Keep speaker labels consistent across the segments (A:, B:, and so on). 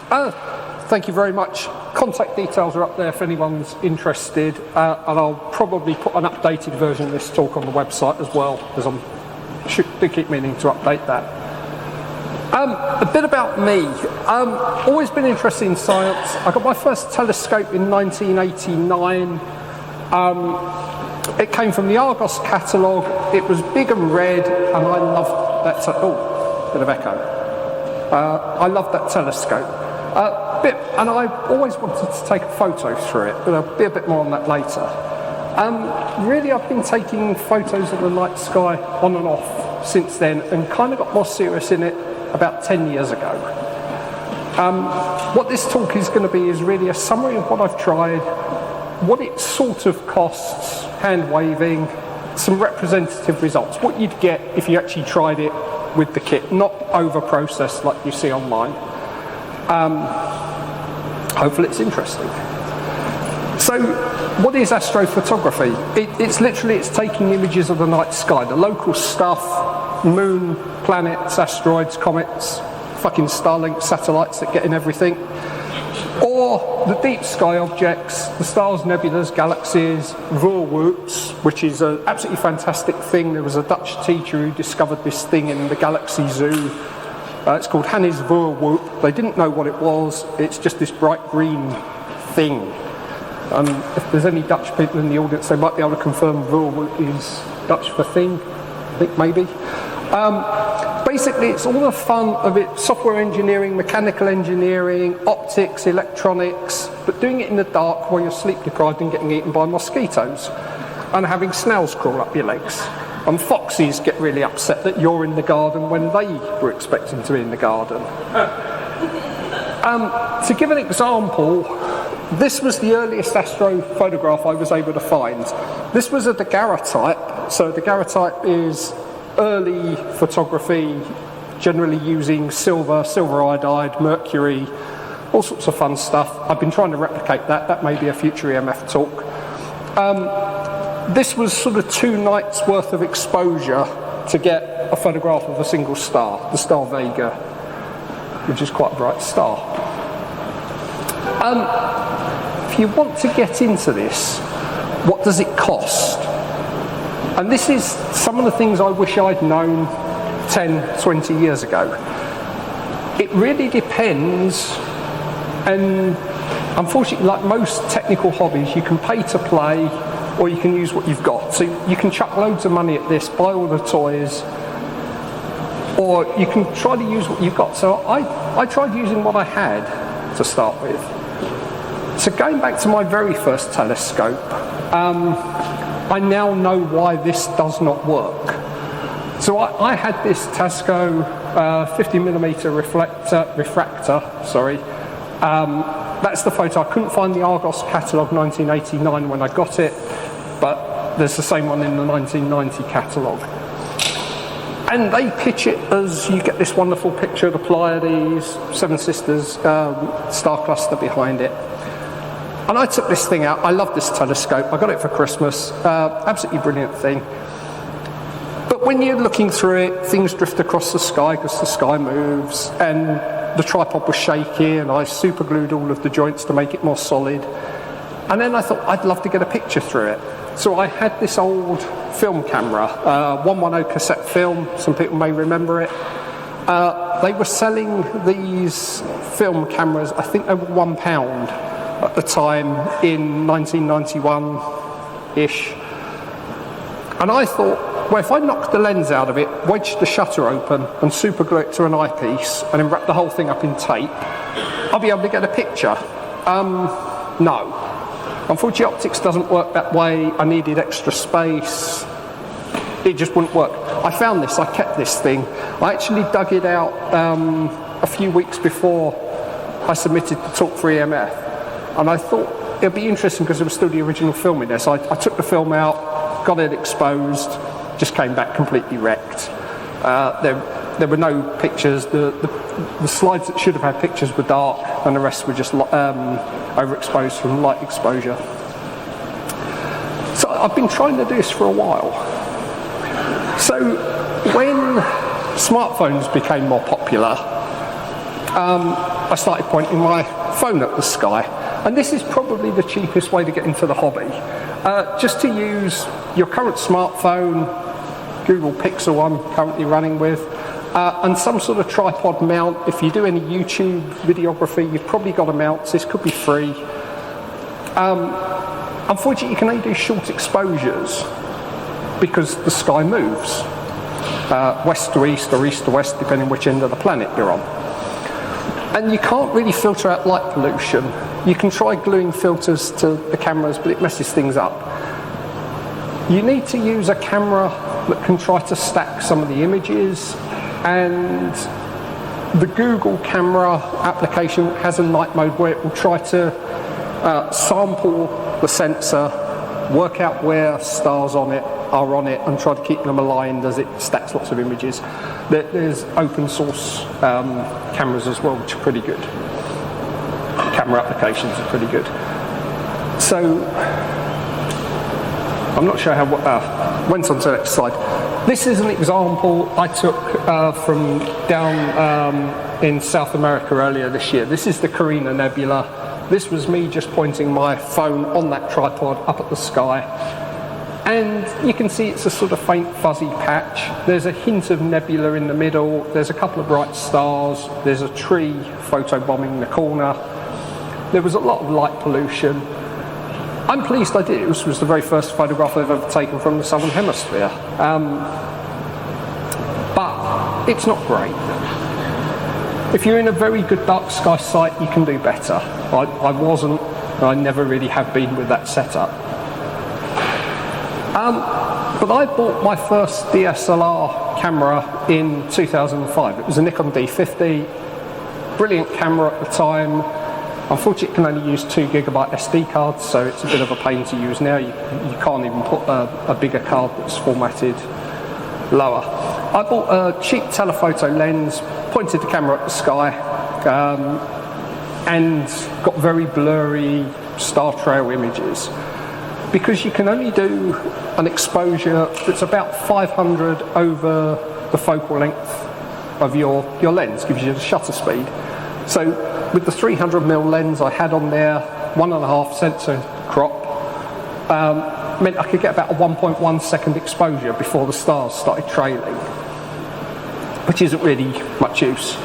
A: Thank you very much. Contact details are up there if anyone's interested, and I'll probably put an updated version of this talk on the website as well, because I do keep meaning to update that. A bit about me. Always been interested in science. I got my first telescope in 1989. It came from the Argos catalogue. It was big and red, and I loved that. Oh, bit of echo. I loved that telescope. And I always wanted to take a photo through it, but I'll be a bit more on that later. Really, I've been taking photos of the night sky on and off since then, and kind of got more serious in it about 10 years ago. What this talk is going to be is really a summary of what I've tried, what it sort of costs, hand waving, some representative results, what you'd get if you actually tried it with the kit, not over-processed like you see online. Hopefully it's interesting. So, what is astrophotography? It's taking images of the night sky, the local stuff, moon, planets, asteroids, comets, fucking Starlink satellites that get in everything, or the deep sky objects, the stars, nebulas, galaxies, whirlwoods, which is an absolutely fantastic thing. There was a Dutch teacher who discovered this thing in the Galaxy Zoo. It's called Hannes Whirlwood. They didn't know what it was. It's just this bright green thing. If there's any Dutch people in the audience, they might be able to confirm Whirlwood is Dutch for thing. I think maybe. Basically, it's all the fun of it: software engineering, mechanical engineering, optics, electronics, but doing it in the dark while you're sleep deprived and getting eaten by mosquitoes, and having snails crawl up your legs. And foxes get really upset that you're in the garden when they were expecting to be in the garden. To give an example, this was the earliest astrophotograph I was able to find. This was a daguerreotype. So daguerreotype is early photography, generally using silver iodide, mercury, all sorts of fun stuff. I've been trying to replicate that. That may be a future EMF talk. This was sort of 2 nights worth of exposure to get a photograph of a single star, the star Vega, which is quite a bright star. If you want to get into this, what does it cost? And this is some of the things I wish I'd known 10, 20 years ago. It really depends, and unfortunately, like most technical hobbies, you can pay to play, or you can use what you've got. So you can chuck loads of money at this, buy all the toys, or you can try to use what you've got. So I tried using what I had to start with. So going back to my very first telescope, I now know why this does not work. So I had this Tasco 50mm refractor. That's the photo. I couldn't find the Argos catalogue 1989 when I got it, but there's the same one in the 1990 catalogue. And they pitch it as you get this wonderful picture of the Pleiades, Seven Sisters star cluster behind it. And I took this thing out. I love this telescope. I got it for Christmas. Absolutely brilliant thing. But when you're looking through it, things drift across the sky because the sky moves, and the tripod was shaky, and I super glued all of the joints to make it more solid. And then I thought I'd love to get a picture through it. So I had this old film camera, 110 cassette film. Some people may remember it. They were selling these film cameras, I think they were £1 at the time in 1991-ish. And I thought, well, if I knock the lens out of it, wedge the shutter open and super glue it to an eyepiece and then wrap the whole thing up in tape, I'll be able to get a picture. No. Unfortunately, optics doesn't work that way. I needed extra space. It just wouldn't work. I found this, I kept this thing. I actually dug it out a few weeks before I submitted the talk for EMF. And I thought it'd be interesting because there was still the original film in there. So I took the film out, got it exposed, just came back completely wrecked. There were no pictures. The slides that should have had pictures were dark, and the rest were just overexposed from light exposure. So I've been trying to do this for a while. So when smartphones became more popular, I started pointing my phone at the sky. And this is probably the cheapest way to get into the hobby. Just to use your current smartphone, Google Pixel I'm currently running with, and some sort of tripod mount. If you do any YouTube videography, you've probably got a mount, so this could be free. Unfortunately, you can only do short exposures because the sky moves. West to east or east to west, depending which end of the planet you're on. And you can't really filter out light pollution. You can try gluing filters to the cameras, but it messes things up. You need to use a camera that can try to stack some of the images, and the Google camera application has a night mode where it will try to sample the sensor, work out where stars are on it, and try to keep them aligned as it stacks lots of images. There's open source cameras as well, which are pretty good. Camera applications are pretty good. So I'm not sure how. Went on to the next slide. This is an example I took from down in South America earlier this year. This is the Carina Nebula. This was me just pointing my phone on that tripod up at the sky. And you can see it's a sort of faint fuzzy patch. There's a hint of nebula in the middle. There's a couple of bright stars. There's a tree photobombing the corner. There was a lot of light pollution. I'm pleased I did it. This was the very first photograph I've ever taken from the Southern Hemisphere. But it's not great. If you're in a very good dark sky site, you can do better. I wasn't, I never really have been with that setup. But I bought my first DSLR camera in 2005. It was a Nikon D50, brilliant camera at the time. Unfortunately, it can only use 2 GB SD cards, so it's a bit of a pain to use now. You can't even put a bigger card that's formatted lower. I bought a cheap telephoto lens, pointed the camera at the sky, and got very blurry star trail images. Because you can only do an exposure that's about 500 over the focal length of your lens, gives you the shutter speed. So with the 300mm lens I had on there, 1.5 sensor crop, meant I could get about a 1.1 second exposure before the stars started trailing, which isn't really much use.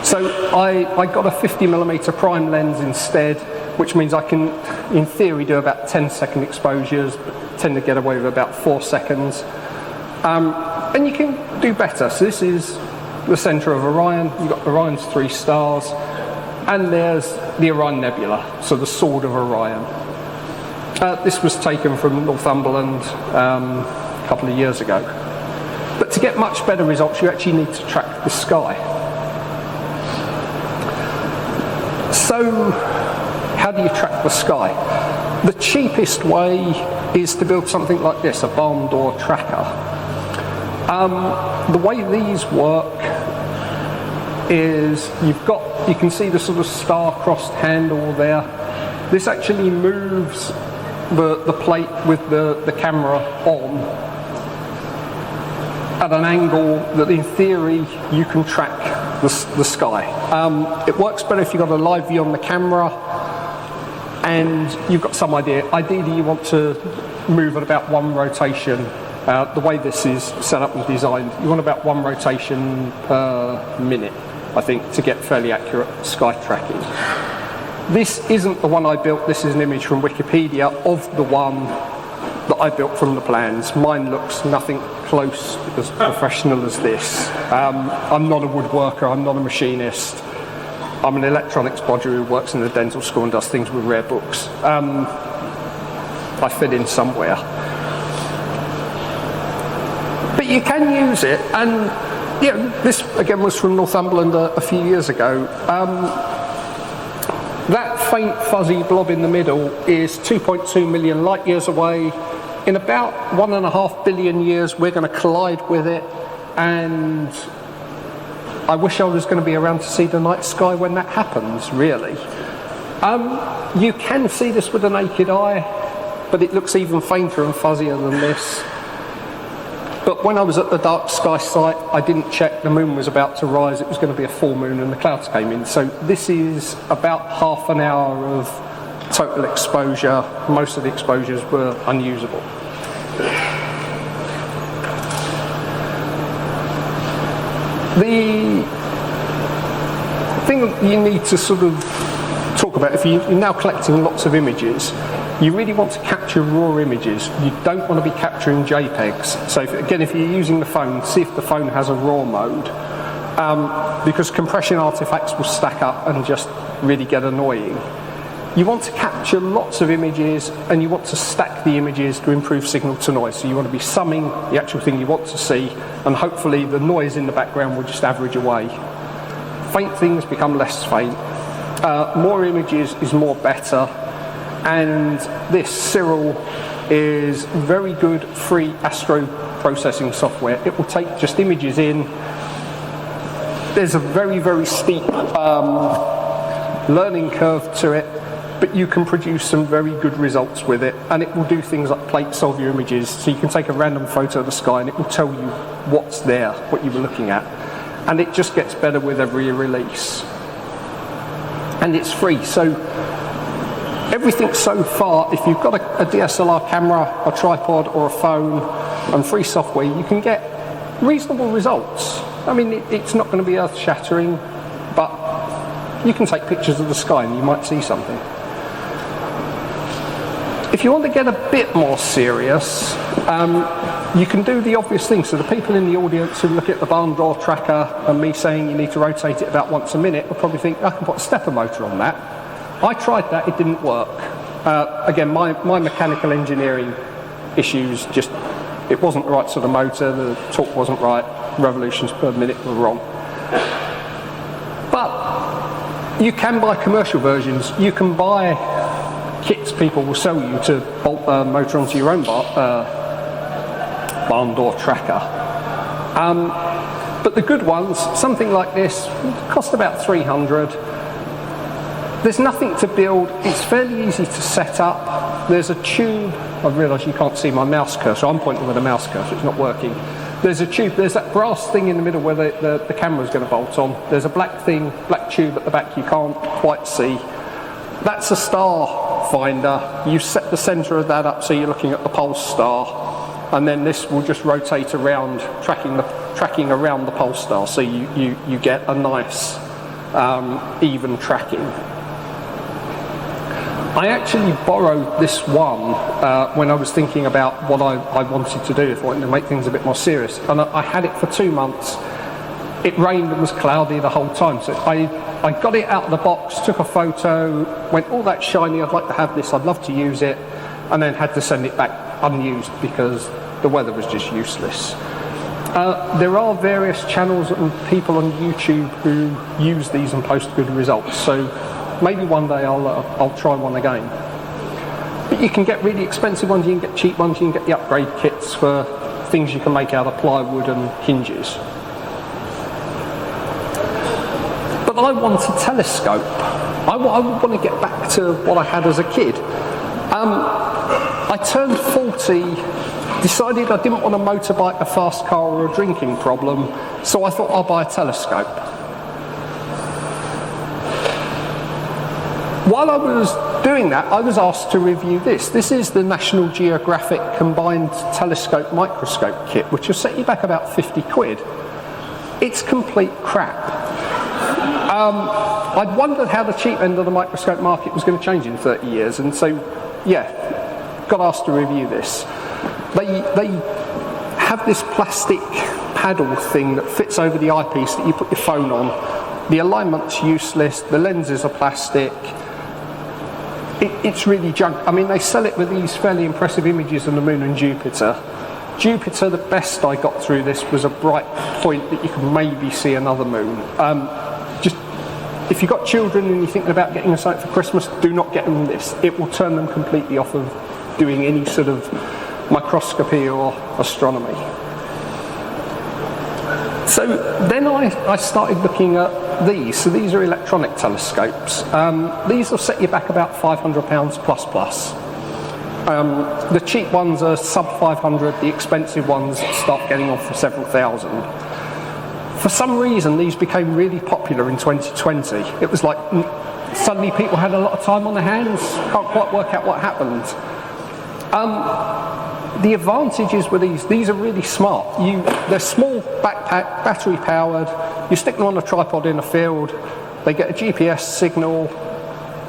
A: So I got a 50mm prime lens instead, which means I can, in theory, do about 10-second exposures, but tend to get away with about 4 seconds. And you can do better. So this is the centre of Orion. You've got Orion's 3 stars, and there's the Orion Nebula, so the sword of Orion. This was taken from Northumberland a couple of years ago. But to get much better results, you actually need to track the sky. So, how do you track the sky? The cheapest way is to build something like this, a barn door tracker. The way these work is you can see the sort of star-crossed handle there. This actually moves the plate with the camera on at an angle that in theory you can track the sky. It works better if you've got a live view on the camera and you've got some idea. Ideally you want to move at about 1 rotation. The way this is set up and designed, you want about 1 rotation per minute, I think, to get fairly accurate sky tracking. This isn't the one I built. This is an image from Wikipedia of the one that I built from the plans. Mine looks nothing close as professional as this. I'm not a woodworker, I'm not a machinist. I'm an electronics bodger who works in the dental school and does things with rare books. I fit in somewhere. But you can use it, and this again was from Northumberland a few years ago. That faint fuzzy blob in the middle is 2.2 million light years away. In about 1.5 billion years we're going to collide with it, and I wish I was going to be around to see the night sky when that happens, really. You can see this with the naked eye, but it looks even fainter and fuzzier than this. But when I was at the dark sky site, I didn't check, the moon was about to rise, it was going to be a full moon and the clouds came in. So this is about half an hour of total exposure. Most of the exposures were unusable. The thing you need to sort of talk about, if you're now collecting lots of images, you really want to capture raw images. You don't want to be capturing JPEGs. So if you're using the phone, see if the phone has a raw mode, because compression artifacts will stack up and just really get annoying. You want to capture lots of images, and you want to stack the images to improve signal to noise. So you want to be summing the actual thing you want to see, and hopefully the noise in the background will just average away. Faint things become less faint. More images is more better. And this Cyril is very good free astro processing software. It will take just images in. There's a very, very steep learning curve to it, but you can produce some very good results with it, and it will do things like plate solve your images. So you can take a random photo of the sky and it will tell you what's there, what you were looking at. And it just gets better with every release. And it's free. So everything so far, if you've got a DSLR camera, a tripod or a phone and free software, you can get reasonable results. I mean, it's not going to be earth-shattering, but you can take pictures of the sky and you might see something. If you want to get a bit more serious, you can do the obvious thing. So the people in the audience who look at the barn door tracker and me saying you need to rotate it about once a minute will probably think, I can put a stepper motor on that. I tried that, it didn't work. Again, my mechanical engineering issues, just, it wasn't the right sort of motor, the torque wasn't right, revolutions per minute were wrong. But you can buy commercial versions. You can buy kits people will sell you to bolt the motor onto your own barn door tracker. But the good ones, something like this, cost about $300. There's nothing to build, it's fairly easy to set up. There's a tube, I realise you can't see my mouse cursor, I'm pointing with a mouse cursor, it's not working. There's a tube, there's that brass thing in the middle where the camera's going to bolt on. There's a black tube at the back you can't quite see. That's a star finder. You set the centre of that up so you're looking at the pole star, and then this will just rotate around, tracking around the pole star, so you get a nice even tracking. I actually borrowed this one when I was thinking about what I wanted to do, if I wanted to make things a bit more serious. And I had it for 2 months. It rained and was cloudy the whole time. So I got it out of the box, took a photo, went, oh, that's shiny, I'd like to have this, I'd love to use it, and then had to send it back unused because the weather was just useless. There are various channels and people on YouTube who use these and post good results. So maybe one day I'll try one again. But you can get really expensive ones, you can get cheap ones, you can get the upgrade kits for things you can make out of plywood and hinges. But I want a telescope. I want to get back to what I had as a kid. I turned 40, decided I didn't want a motorbike, a fast car or a drinking problem, so I thought I'll buy a telescope. While I was doing that, I was asked to review this. This is the National Geographic Combined Telescope Microscope Kit, which will set you back about 50 quid. It's complete crap. I'd wondered how the cheap end of the microscope market was going to change in 30 years, and so, yeah, got asked to review this. They have this plastic paddle thing that fits over the eyepiece that you put your phone on. The alignment's useless, the lenses are plastic. It's really junk. I mean, they sell it with these fairly impressive images of the moon and Jupiter. Jupiter, the best I got through this was a bright point that you could maybe see another moon. Just, if you've got children and you're thinking about getting a sight for Christmas, do not get them this. It will turn them completely off of doing any sort of microscopy or astronomy. So then I started looking at these. So these are electronic telescopes. These will set you back about £500 plus. The cheap ones are sub 500, the expensive ones start getting on for several thousand. For some reason, these became really popular in 2020. It was like suddenly people had a lot of time on their hands, can't quite work out what happened. The advantages with these are really smart. They're small backpack, battery powered, you stick them on a tripod in a field, they get a GPS signal,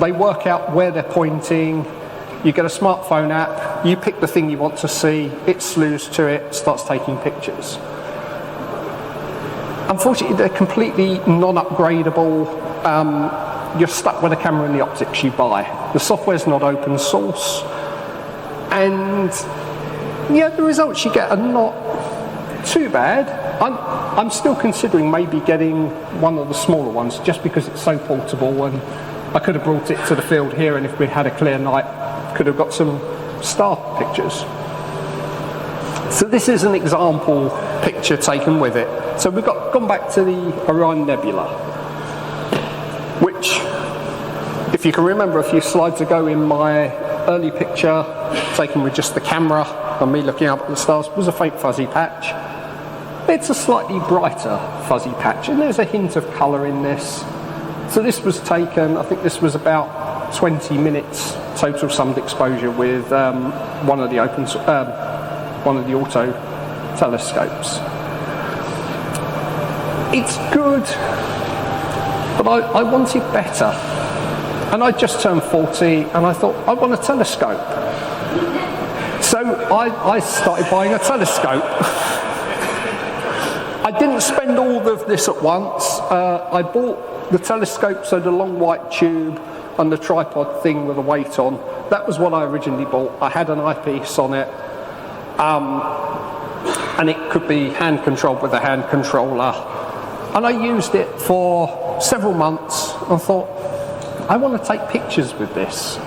A: they work out where they're pointing, you get a smartphone app, you pick the thing you want to see, it slews to it, starts taking pictures. Unfortunately, they're completely non-upgradable. You're stuck with a camera and the optics you buy. The software's not open source. And yeah, the results you get are not too bad. I'm still considering maybe getting one of the smaller ones just because it's so portable, and I could have brought it to the field here, and if we had a clear night, could have got some star pictures. So this is an example picture taken with it. So we've gone back to the Orion Nebula, which, if you can remember a few slides ago in my early picture taken with just the camera and me looking up at the stars, was a faint fuzzy patch. It's a slightly brighter fuzzy patch, and there's a hint of colour in this. So this was taken, I think this was about 20 minutes total summed exposure with one of the auto telescopes. It's good, but I wanted better. And I just turned 40 and I thought, I want a telescope. So I started buying a telescope. I didn't spend all of this at once. I bought the telescope, so the long white tube and the tripod thing with a weight on. That was what I originally bought. I had an eyepiece on it. And it could be hand controlled with a hand controller. And I used it for several months and thought, I want to take pictures with this.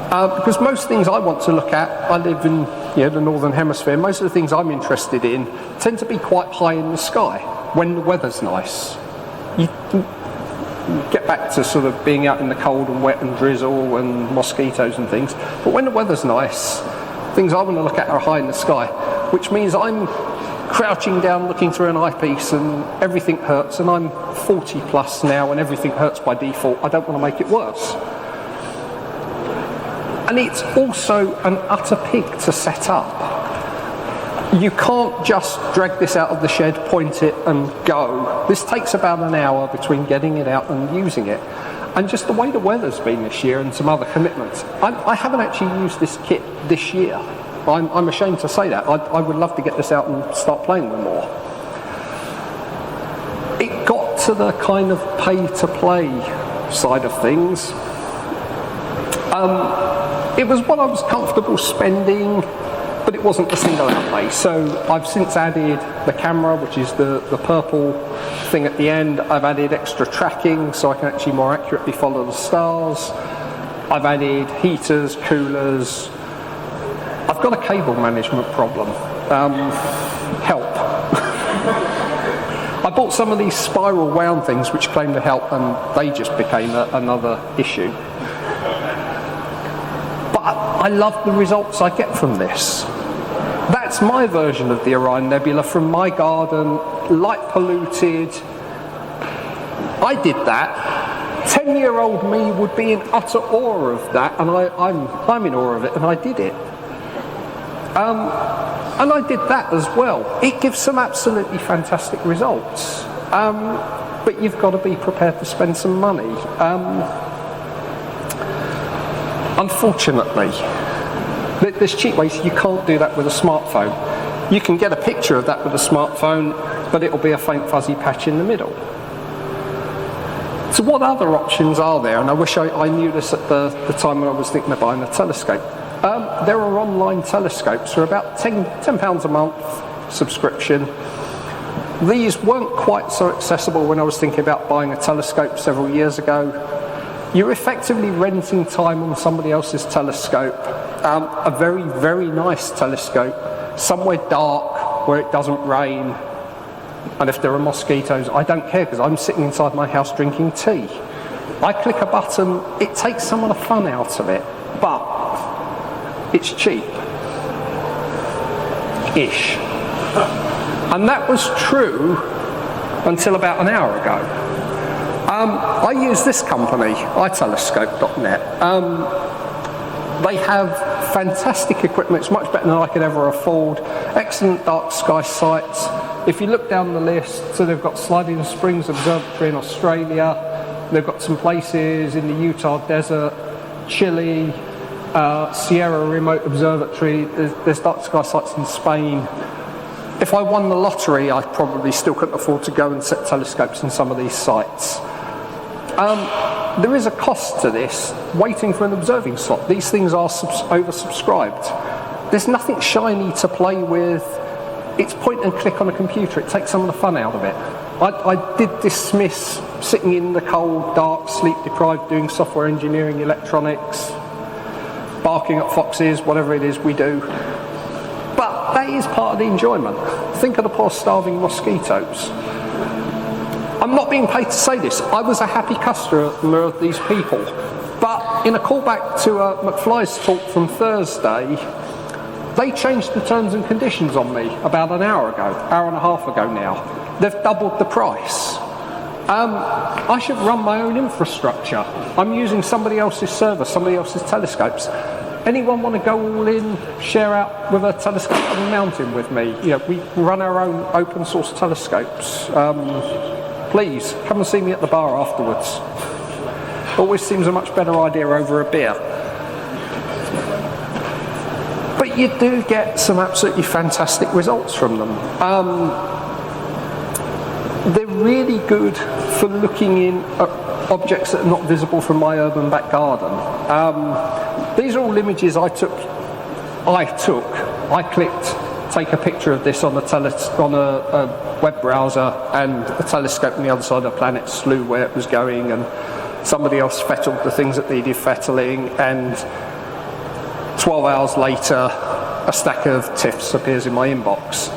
A: Because most things I want to look at, I live in the Northern Hemisphere, most of the things I'm interested in tend to be quite high in the sky when the weather's nice. You get back to sort of being out in the cold and wet and drizzle and mosquitoes and things. But when the weather's nice, things I want to look at are high in the sky, which means I'm crouching down looking through an eyepiece and everything hurts, and I'm 40 plus now and everything hurts by default. I don't want to make it worse. And it's also an utter pig to set up. You can't just drag this out of the shed, point it and go. This takes about an hour between getting it out and using it. And just the way the weather's been this year and some other commitments, I haven't actually used this kit this year. I'm ashamed to say that. I would love to get this out and start playing with more. It got to the kind of pay-to-play side of things. It was what I was comfortable spending, but it wasn't a single outlay. So I've since added the camera, which is the purple thing at the end. I've added extra tracking so I can actually more accurately follow the stars. I've added heaters, coolers. I've got a cable management problem. Help. I bought some of these spiral wound things which claim to help, and they just became another issue. But I love the results I get from this. That's my version of the Orion Nebula from my garden, light polluted. I did that. 10-year-old me would be in utter awe of that, and I'm in awe of it, and I did it. And I did that as well. It gives some absolutely fantastic results. But you've got to be prepared to spend some money. Unfortunately, there's cheap ways. You can't do that with a smartphone. You can get a picture of that with a smartphone, but it'll be a faint fuzzy patch in the middle. So what other options are there? And I wish I knew this at the time when I was thinking of buying a telescope. There are online telescopes for about £10 a month subscription. These weren't quite so accessible when I was thinking about buying a telescope several years ago. You're effectively renting time on somebody else's telescope, a very, very nice telescope, somewhere dark where it doesn't rain, and if there are mosquitoes, I don't care because I'm sitting inside my house drinking tea. I click a button, it takes some of the fun out of it, but it's cheap. Ish. And that was true until about an hour ago. I use this company, itelescope.net. They have fantastic equipment. It's much better than I could ever afford. Excellent dark sky sights. If you look down the list, so they've got Sliding Springs Observatory in Australia. They've got some places in the Utah desert, Chile, Sierra Remote Observatory. There's dark sky sites in Spain. If I won the lottery, I probably still couldn't afford to go and set telescopes in some of these sites. There is a cost to this, waiting for an observing slot. These things are oversubscribed. There's nothing shiny to play with. It's point and click on a computer. It takes some of the fun out of it. I did dismiss sitting in the cold, dark, sleep-deprived, doing software engineering, electronics, barking at foxes, whatever it is we do. But that is part of the enjoyment. Think of the poor starving mosquitoes. I'm not being paid to say this. I was a happy customer of these people. But in a callback to McFly's talk from Thursday, they changed the terms and conditions on me about an hour and a half ago now. They've doubled the price. I should run my own infrastructure. I'm using somebody else's server, somebody else's telescopes. Anyone want to go all in, share out with a telescope on the mountain with me? You know, we run our own open source telescopes. Please, come and see me at the bar afterwards. Always seems a much better idea over a beer. But you do get some absolutely fantastic results from them. They're really good for looking in at objects that are not visible from my urban back garden. These are all images I clicked take a picture of this on a web browser, and a telescope on the other side of the planet slew where it was going, and somebody else fettled the things that needed fettling, and 12 hours later a stack of TIFFs appears in my inbox.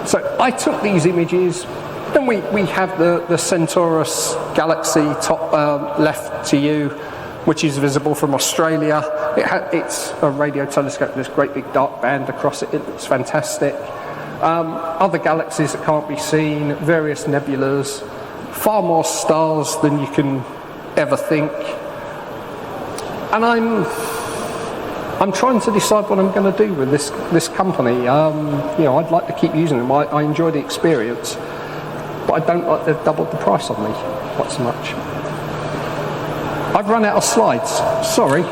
A: So I took these images. Then we have the Centaurus galaxy top left to you, which is visible from Australia. It's a radio telescope with this great big dark band across it. It looks fantastic. Other galaxies that can't be seen, various nebulas, far more stars than you can ever think. And I'm trying to decide what I'm going to do with this company. You know, I'd like to keep using them. I enjoy the experience. But I don't like they've doubled the price on me quite so much. I've run out of slides, sorry.